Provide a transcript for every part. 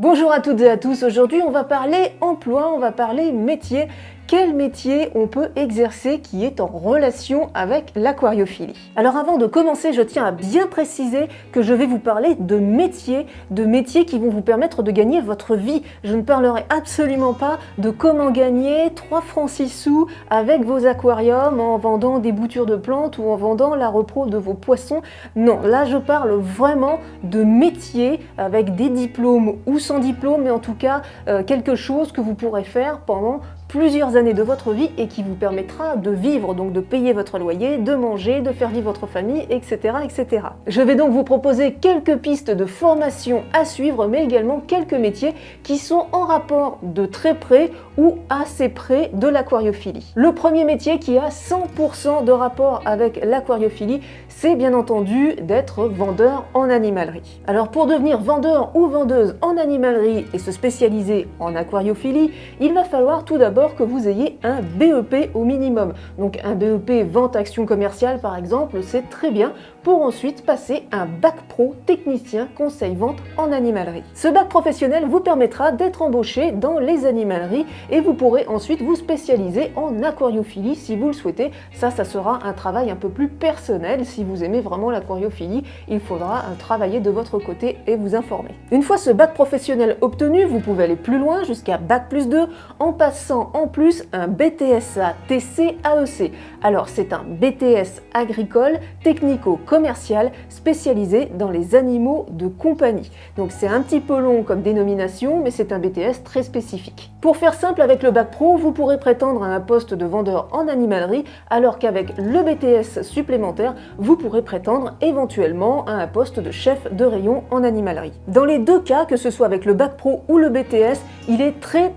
Bonjour à toutes et à tous, aujourd'hui on va parler emploi, on va parler métier. Quel métier on peut exercer qui est en relation avec l'aquariophilie? Alors avant de commencer, je tiens à bien préciser que je vais vous parler de métiers qui vont vous permettre de gagner votre vie. Je ne parlerai absolument pas de comment gagner 3 francs 6 sous avec vos aquariums en vendant des boutures de plantes ou en vendant la repro de vos poissons. Non, là je parle vraiment de métiers avec des diplômes ou sans diplôme, mais en tout cas quelque chose que vous pourrez faire pendant plusieurs années de votre vie et qui vous permettra de vivre, donc de payer votre loyer, de manger, de faire vivre votre famille, etc., etc. Je vais donc vous proposer quelques pistes de formation à suivre, mais également quelques métiers qui sont en rapport de très près ou assez près de l'aquariophilie. Le premier métier qui a 100% de rapport avec l'aquariophilie, c'est bien entendu d'être vendeur en animalerie. Alors pour devenir vendeur ou vendeuse en animalerie et se spécialiser en aquariophilie, il va falloir tout d'abord que vous ayez un BEP au minimum. Donc un BEP vente action commerciale par exemple, c'est très bien pour ensuite passer un bac pro technicien conseil vente en animalerie. Ce bac professionnel vous permettra d'être embauché dans les animaleries et vous pourrez ensuite vous spécialiser en aquariophilie si vous le souhaitez. Ça sera un travail un peu plus personnel. Si vous aimez vraiment l'aquariophilie, il faudra travailler de votre côté et vous informer. Une fois ce bac professionnel obtenu, vous pouvez aller plus loin jusqu'à bac plus 2 en passant en plus un BTSA TC AEC. Alors c'est un BTS agricole technico-commercial spécialisé dans les animaux de compagnie. Donc c'est un petit peu long comme dénomination, mais c'est un BTS très spécifique. Pour faire simple, avec le bac pro, vous pourrez prétendre à un poste de vendeur en animalerie, alors qu'avec le BTS supplémentaire, vous pourrez prétendre éventuellement à un poste de chef de rayon en animalerie. Dans les deux cas, que ce soit avec le bac pro ou le BTS, il est très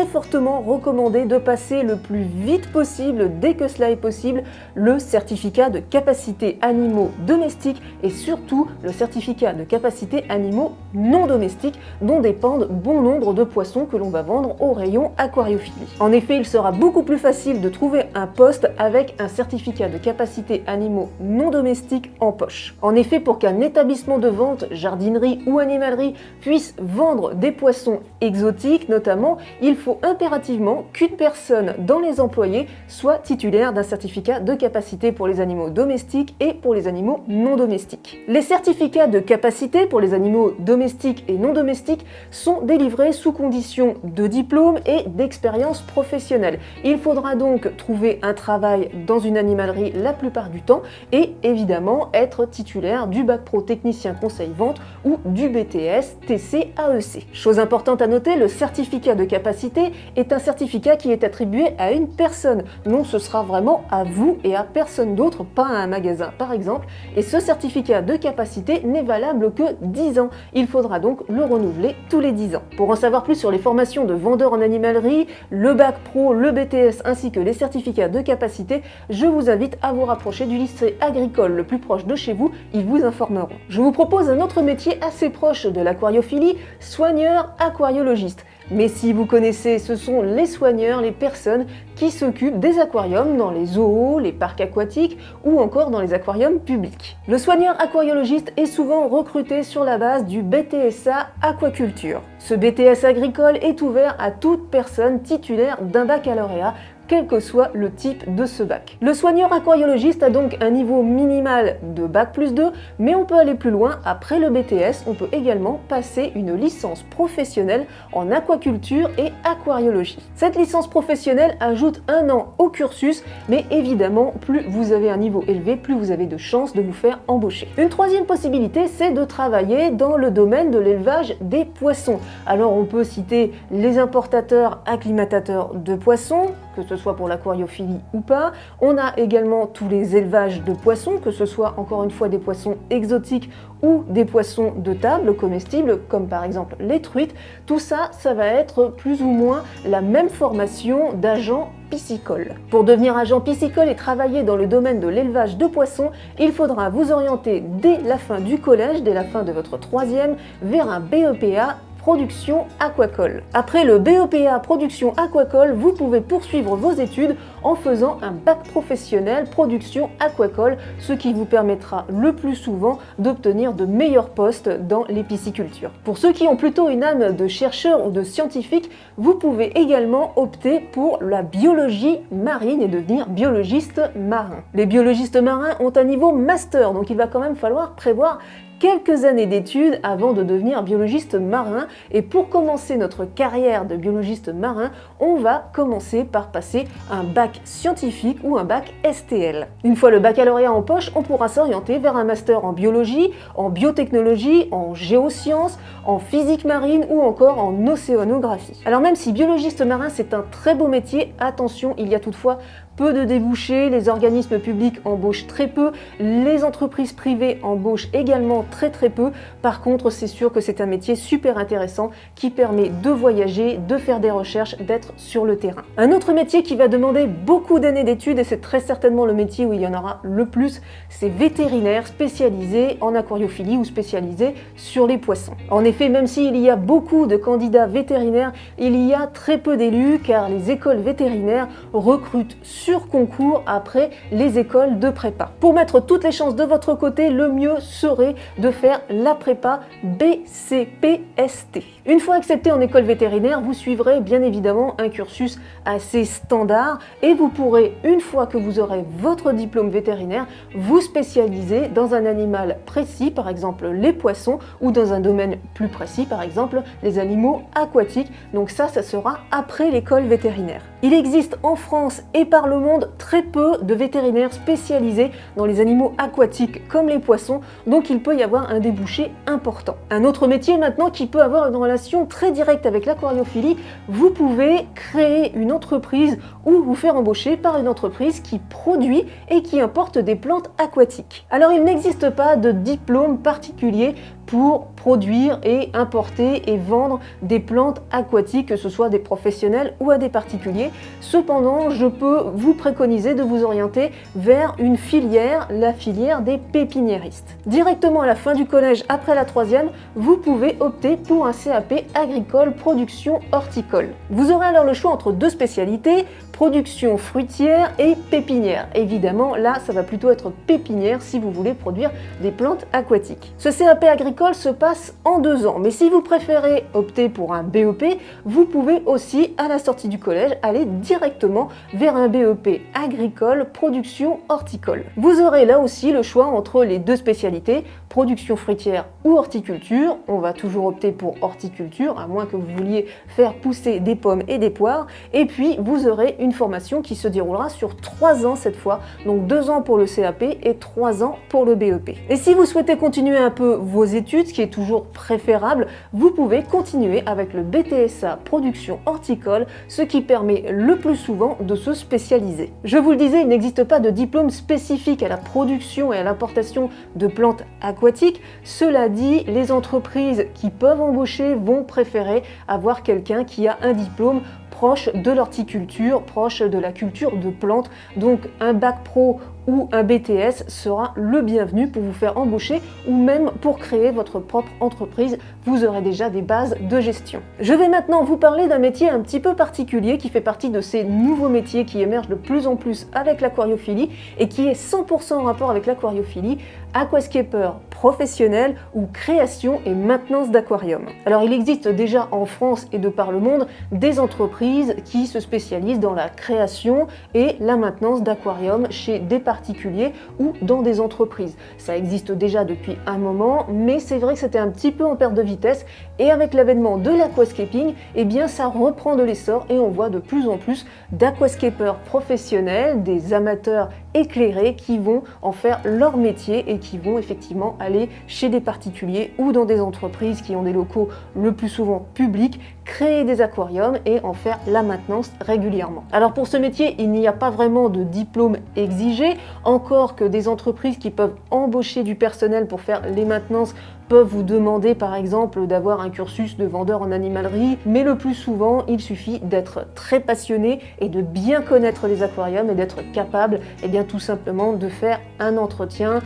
fortement recommandé de passer le plus vite possible, dès que cela est possible, le certificat de capacité animaux domestiques et surtout le certificat de capacité animaux non domestiques dont dépendent bon nombre de poissons que l'on va vendre au rayon aquariophilie. En effet, il sera beaucoup plus facile de trouver un poste avec un certificat de capacité animaux non domestiques en poche. En effet, pour qu'un établissement de vente, jardinerie ou animalerie puisse vendre des poissons exotiques notamment, il faut impérativement qu'une personne dans les employés soit titulaire d'un certificat de capacité pour les animaux domestiques et pour les animaux non domestiques. Les certificats de capacité pour les animaux domestiques et non domestiques sont délivrés sous condition de diplôme et d'expérience professionnelle. Il faudra donc trouver un travail dans une animalerie la plupart du temps et évidemment être titulaire du bac pro technicien conseil vente ou du BTS TC AEC. Chose importante à noter, le certificat de capacité est un certificat qui est attribué à une personne. Non, ce sera vraiment à vous et à personne d'autre, pas à un magasin par exemple. Et ce certificat de capacité n'est valable que 10 ans. Il faudra donc le renouveler tous les 10 ans. Pour en savoir plus sur les formations de vendeurs en animalerie, le bac pro, le BTS ainsi que les certificats de capacité, je vous invite à vous rapprocher du lycée agricole le plus proche de chez vous, ils vous informeront. Je vous propose un autre métier assez proche de l'aquariophilie, soigneur aquariologiste. Mais si vous connaissez, ce sont les soigneurs, les personnes qui s'occupent des aquariums dans les zoos, les parcs aquatiques ou encore dans les aquariums publics. Le soigneur aquariologiste est souvent recruté sur la base du BTSA aquaculture. Ce BTS agricole est ouvert à toute personne titulaire d'un baccalauréat, quel que soit le type de ce bac. Le soigneur aquariologiste a donc un niveau minimal de bac plus 2, mais on peut aller plus loin. Après le BTS, on peut également passer une licence professionnelle en aquaculture et aquariologie. Cette licence professionnelle ajoute un an au cursus, mais évidemment, plus vous avez un niveau élevé, plus vous avez de chances de vous faire embaucher. Une troisième possibilité, c'est de travailler dans le domaine de l'élevage des poissons. Alors on peut citer les importateurs acclimatateurs de poissons, que ce soit pour l'aquariophilie ou pas. On a également tous les élevages de poissons, que ce soit encore une fois des poissons exotiques ou des poissons de table comestibles, comme par exemple les truites. Tout ça, ça va être plus ou moins la même formation d'agent piscicole. Pour devenir agent piscicole et travailler dans le domaine de l'élevage de poissons, il faudra vous orienter dès la fin du collège, dès la fin de votre 3e, vers un BEPA production aquacole. Après le BEPA production aquacole, vous pouvez poursuivre vos études en faisant un bac professionnel production aquacole, ce qui vous permettra le plus souvent d'obtenir de meilleurs postes dans les pisciculture. Pour ceux qui ont plutôt une âme de chercheur ou de scientifique, vous pouvez également opter pour la biologie marine et devenir biologiste marin. Les biologistes marins ont un niveau master, donc il va quand même falloir prévoir quelques années d'études avant de devenir biologiste marin. Et pour commencer notre carrière de biologiste marin, on va commencer par passer un bac scientifique ou un bac STL. Une fois le baccalauréat en poche, on pourra s'orienter vers un master en biologie, en biotechnologie, en géosciences, en physique marine ou encore en océanographie. Alors même si biologiste marin c'est un très beau métier, attention, il y a toutefois peu de débouchés, les organismes publics embauchent très peu, les entreprises privées embauchent également très peu. Par contre, c'est sûr que c'est un métier super intéressant qui permet de voyager, de faire des recherches, d'être sur le terrain. Un autre métier qui va demander beaucoup d'années d'études, et c'est très certainement le métier où il y en aura le plus, c'est vétérinaire spécialisé en aquariophilie ou spécialisé sur les poissons. En effet, même s'il y a beaucoup de candidats vétérinaires, il y a très peu d'élus car les écoles vétérinaires recrutent sur concours après les écoles de prépa. Pour mettre toutes les chances de votre côté, le mieux serait de faire la prépa BCPST. Une fois accepté en école vétérinaire, vous suivrez bien évidemment un cursus assez standard et vous pourrez, une fois que vous aurez votre diplôme vétérinaire, vous spécialiser dans un animal précis, par exemple les poissons, ou dans un domaine plus précis, par exemple les animaux aquatiques. Donc ça sera après l'école vétérinaire. Il existe en France et par le monde très peu de vétérinaires spécialisés dans les animaux aquatiques comme les poissons, donc il peut y avoir un débouché important. Un autre métier maintenant qui peut avoir une relation très directe avec l'aquariophilie, vous pouvez créer une entreprise ou vous faire embaucher par une entreprise qui produit et qui importe des plantes aquatiques. Alors il n'existe pas de diplôme particulier pour produire et importer et vendre des plantes aquatiques, que ce soit des professionnels ou à des particuliers. Cependant, je peux vous préconiser de vous orienter vers une filière, la filière des pépiniéristes. Directement à la fin du collège, après la troisième, vous pouvez opter pour un CAP agricole production horticole. Vous aurez alors le choix entre deux spécialités, production fruitière et pépinière. Évidemment, là, ça va plutôt être pépinière si vous voulez produire des plantes aquatiques. Ce CAP agricole se passe en 2 ans, mais si vous préférez opter pour un BEP, vous pouvez aussi, à la sortie du collège, aller directement vers un BEP agricole production horticole. Vous aurez là aussi le choix entre les deux spécialités, production fruitière ou horticulture. On va toujours opter pour horticulture, à moins que vous vouliez faire pousser des pommes et des poires. Et puis, vous aurez une formation qui se déroulera sur 3 ans cette fois, donc 2 ans pour le CAP et 3 ans pour le BEP. Et si vous souhaitez continuer un peu vos études, ce qui est toujours préférable, vous pouvez continuer avec le BTSA production horticole, ce qui permet le plus souvent de se spécialiser. Je vous le disais, il n'existe pas de diplôme spécifique à la production et à l'importation de plantes aquatiques. Cela dit, les entreprises qui peuvent embaucher vont préférer avoir quelqu'un qui a un diplôme proche de l'horticulture, proche de la culture de plantes. Donc un bac pro ou un BTS sera le bienvenu pour vous faire embaucher ou même pour créer votre propre entreprise. Vous aurez déjà des bases de gestion. Je vais maintenant vous parler d'un métier un petit peu particulier qui fait partie de ces nouveaux métiers qui émergent de plus en plus avec l'aquariophilie et qui est 100% en rapport avec l'aquariophilie, aquascaper professionnel ou création et maintenance d'aquarium. Alors il existe déjà en France et de par le monde des entreprises qui se spécialisent dans la création et la maintenance d'aquarium chez des particuliers ou dans des entreprises. Ça existe déjà depuis un moment, mais c'est vrai que c'était un petit peu en perte de vitesse et avec l'avènement de l'aquascaping, eh bien ça reprend de l'essor et on voit de plus en plus d'aquascapers professionnels, des amateurs éclairés qui vont en faire leur métier et qui vont effectivement aller chez des particuliers ou dans des entreprises qui ont des locaux le plus souvent publics, créer des aquariums et en faire la maintenance régulièrement. Alors pour ce métier, il n'y a pas vraiment de diplôme exigé, encore que des entreprises qui peuvent embaucher du personnel pour faire les maintenances peuvent vous demander par exemple d'avoir un cursus de vendeur en animalerie, mais le plus souvent il suffit d'être très passionné et de bien connaître les aquariums et d'être capable tout simplement de faire un entretien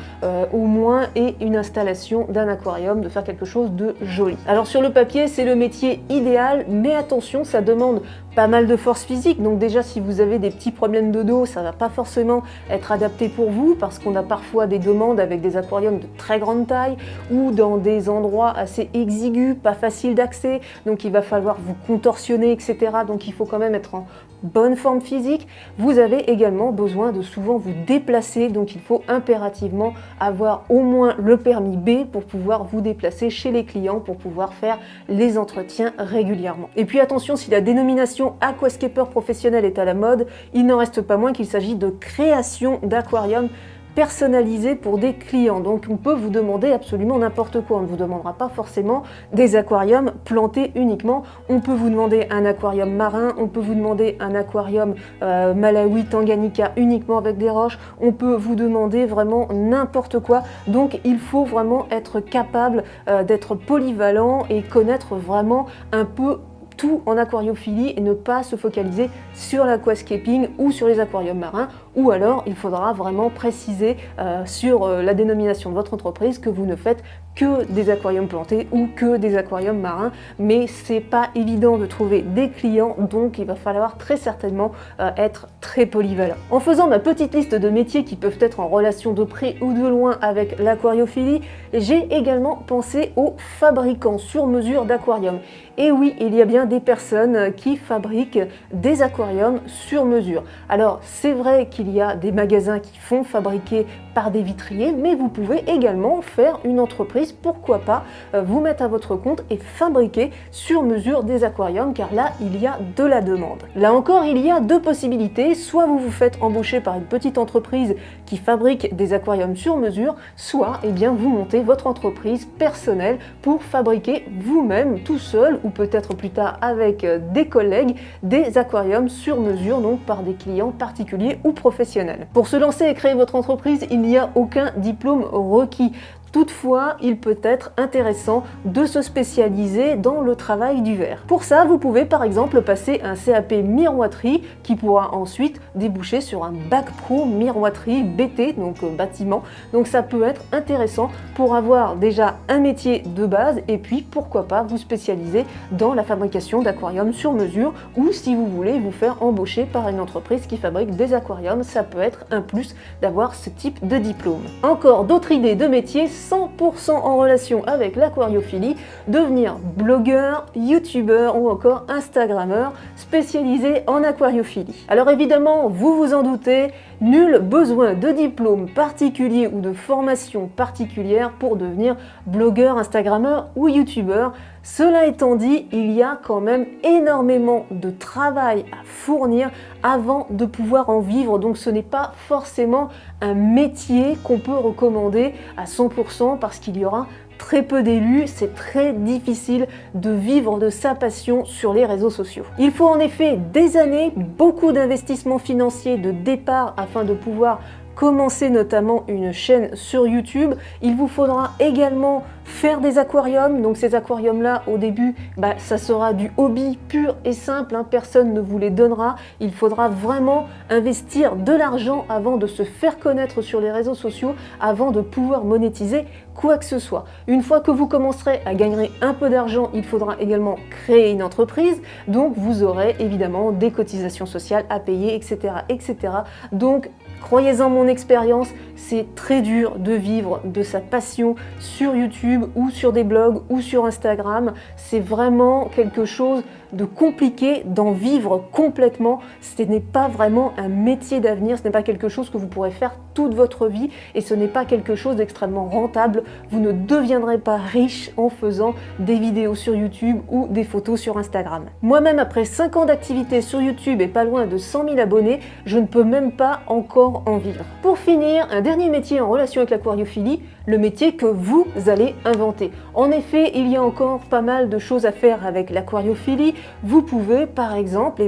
au moins et une installation d'un aquarium, de faire quelque chose de joli. Alors sur le papier c'est le métier idéal, mais attention, ça demande pas mal de force physique, donc déjà si vous avez des petits problèmes de dos, ça va pas forcément être adapté pour vous, parce qu'on a parfois des demandes avec des aquariums de très grande taille ou dans des endroits assez exigus, pas faciles d'accès, donc il va falloir vous contorsionner, etc. Donc il faut quand même être en bonne forme physique. Vous avez également besoin de souvent vous déplacer, donc il faut impérativement avoir au moins le permis B pour pouvoir vous déplacer chez les clients, pour pouvoir faire les entretiens régulièrement. Et puis attention, si la dénomination aquascaper professionnel est à la mode, il n'en reste pas moins qu'il s'agit de création d'aquariums personnalisé pour des clients. Donc on peut vous demander absolument n'importe quoi. On ne vous demandera pas forcément des aquariums plantés uniquement. On peut vous demander un aquarium marin, on peut vous demander un aquarium Malawi, Tanganyika uniquement avec des roches. On peut vous demander vraiment n'importe quoi. Donc il faut vraiment être capable d'être polyvalent et connaître vraiment un peu tout en aquariophilie et ne pas se focaliser sur l'aquascaping ou sur les aquariums marins, ou alors il faudra vraiment préciser sur la dénomination de votre entreprise que vous ne faites que des aquariums plantés ou que des aquariums marins, mais c'est pas évident de trouver des clients, donc il va falloir très certainement être très polyvalent. En faisant ma petite liste de métiers qui peuvent être en relation de près ou de loin avec l'aquariophilie, j'ai également pensé aux fabricants sur mesure d'aquariums. Et oui, il y a bien des personnes qui fabriquent des aquariums sur mesure. Alors c'est vrai qu'il y a des magasins qui font fabriquer par des vitriers, mais vous pouvez également faire une entreprise, pourquoi pas vous mettre à votre compte et fabriquer sur mesure des aquariums, car là il y a de la demande. Là encore, il y a deux possibilités, soit vous vous faites embaucher par une petite entreprise qui fabrique des aquariums sur mesure, soit vous montez votre entreprise personnelle pour fabriquer vous-même tout seul, ou peut-être plus tard avec des collègues, des aquariums sur mesure, donc par des clients particuliers ou professionnels. Pour se lancer et créer votre entreprise, il n'y a aucun diplôme requis. Toutefois, il peut être intéressant de se spécialiser dans le travail du verre. Pour ça, vous pouvez par exemple passer un CAP miroiterie qui pourra ensuite déboucher sur un bac pro miroiterie BT, donc bâtiment. Donc ça peut être intéressant pour avoir déjà un métier de base et puis pourquoi pas vous spécialiser dans la fabrication d'aquariums sur mesure, ou si vous voulez vous faire embaucher par une entreprise qui fabrique des aquariums, ça peut être un plus d'avoir ce type de diplôme. Encore d'autres idées de métiers 100% en relation avec l'aquariophilie, devenir blogueur, youtubeur ou encore instagrammeur spécialisé en aquariophilie. Alors évidemment, vous vous en doutez, nul besoin de diplôme particulier ou de formation particulière pour devenir blogueur, instagrammeur ou youtubeur. Cela étant dit, il y a quand même énormément de travail à fournir avant de pouvoir en vivre, donc ce n'est pas forcément un métier qu'on peut recommander à 100% parce qu'il y aura très peu d'élus, c'est très difficile de vivre de sa passion sur les réseaux sociaux. Il faut en effet des années, beaucoup d'investissements financiers de départ afin de pouvoir commencer notamment une chaîne sur YouTube. Il vous faudra également faire des aquariums, donc ces aquariums là au début ça sera du hobby pur et simple, personne ne vous les donnera. Il faudra vraiment investir de l'argent avant de se faire connaître sur les réseaux sociaux, avant de pouvoir monétiser quoi que ce soit. Une fois que vous commencerez à gagner un peu d'argent, il faudra également créer une entreprise, donc vous aurez évidemment des cotisations sociales à payer, etc. etc. Donc croyez-en mon expérience, c'est très dur de vivre de sa passion sur YouTube ou sur des blogs ou sur Instagram. C'est vraiment quelque chose de compliqué d'en vivre complètement. Ce n'est pas vraiment un métier d'avenir, ce n'est pas quelque chose que vous pourrez faire toute votre vie et ce n'est pas quelque chose d'extrêmement rentable. Vous ne deviendrez pas riche en faisant des vidéos sur YouTube ou des photos sur Instagram. Moi-même, après 5 ans d'activité sur YouTube et pas loin de 100 000 abonnés, je ne peux même pas encore en vivre. Pour finir, un dernier métier en relation avec l'aquariophilie, le métier que vous allez inventer. En effet, il y a encore pas mal de choses à faire avec l'aquariophilie. Vous pouvez par exemple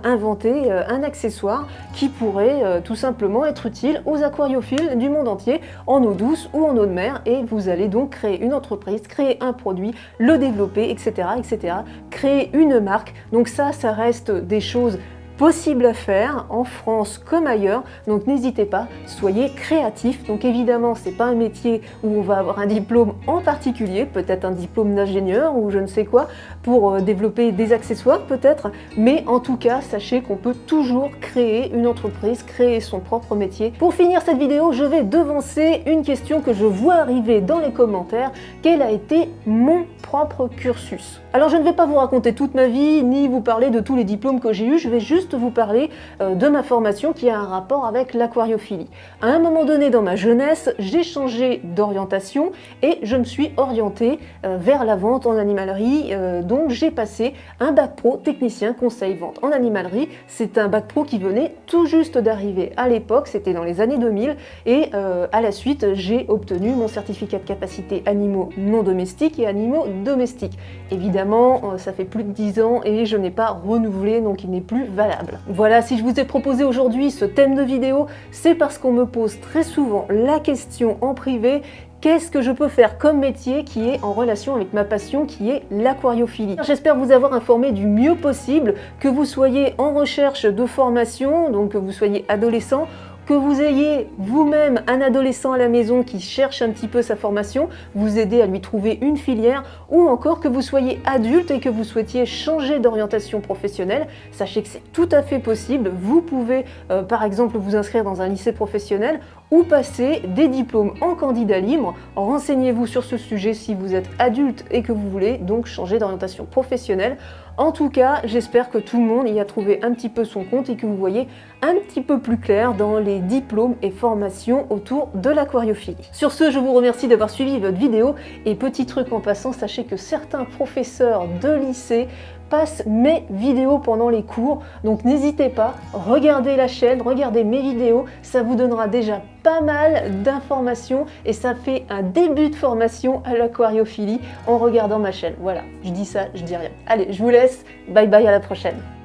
inventer un accessoire qui pourrait tout simplement être utile aux aquariophiles du monde entier en eau douce ou en eau de mer, et vous allez donc créer une entreprise, créer un produit, le développer, etc., etc., créer une marque. Donc ça reste des choses possible à faire en France comme ailleurs, donc n'hésitez pas, soyez créatifs. Donc évidemment, c'est pas un métier où on va avoir un diplôme en particulier, peut-être un diplôme d'ingénieur ou je ne sais quoi, pour développer des accessoires peut-être, mais en tout cas, sachez qu'on peut toujours créer une entreprise, créer son propre métier. Pour finir cette vidéo, je vais devancer une question que je vois arriver dans les commentaires: quel a été mon propre cursus? Alors je ne vais pas vous raconter toute ma vie, ni vous parler de tous les diplômes que j'ai eus, je vais juste vous parler de ma formation qui a un rapport avec l'aquariophilie. À un moment donné dans ma jeunesse, j'ai changé d'orientation et je me suis orientée vers la vente en animalerie, donc j'ai passé un bac pro technicien conseil vente en animalerie. C'est un bac pro qui venait tout juste d'arriver à l'époque, c'était dans les années 2000, et à la suite j'ai obtenu mon certificat de capacité animaux non domestiques et animaux domestiques. Évidemment, ça fait plus de 10 ans et je n'ai pas renouvelé, donc il n'est plus valable. Voilà, si je vous ai proposé aujourd'hui ce thème de vidéo, c'est parce qu'on me pose très souvent la question en privé: qu'est-ce que je peux faire comme métier qui est en relation avec ma passion, qui est l'aquariophilie? J'espère vous avoir informé du mieux possible, que vous soyez en recherche de formation, donc que vous soyez adolescent, que vous ayez vous-même un adolescent à la maison qui cherche un petit peu sa formation, vous aider à lui trouver une filière, ou encore que vous soyez adulte et que vous souhaitiez changer d'orientation professionnelle, sachez que c'est tout à fait possible. Vous pouvez par exemple vous inscrire dans un lycée professionnel ou passer des diplômes en candidat libre. Renseignez-vous sur ce sujet si vous êtes adulte et que vous voulez donc changer d'orientation professionnelle. En tout cas, j'espère que tout le monde y a trouvé un petit peu son compte et que vous voyez un petit peu plus clair dans les diplômes et formations autour de l'aquariophilie. Sur ce, je vous remercie d'avoir suivi votre vidéo, et petit truc en passant, sachez que certains professeurs de lycée passent mes vidéos pendant les cours, donc n'hésitez pas, regardez la chaîne, regardez mes vidéos, ça vous donnera déjà pas mal d'informations et ça fait un début de formation à l'aquariophilie en regardant ma chaîne. Voilà, je dis ça, je dis rien. Allez, je vous laisse, bye bye, à la prochaine.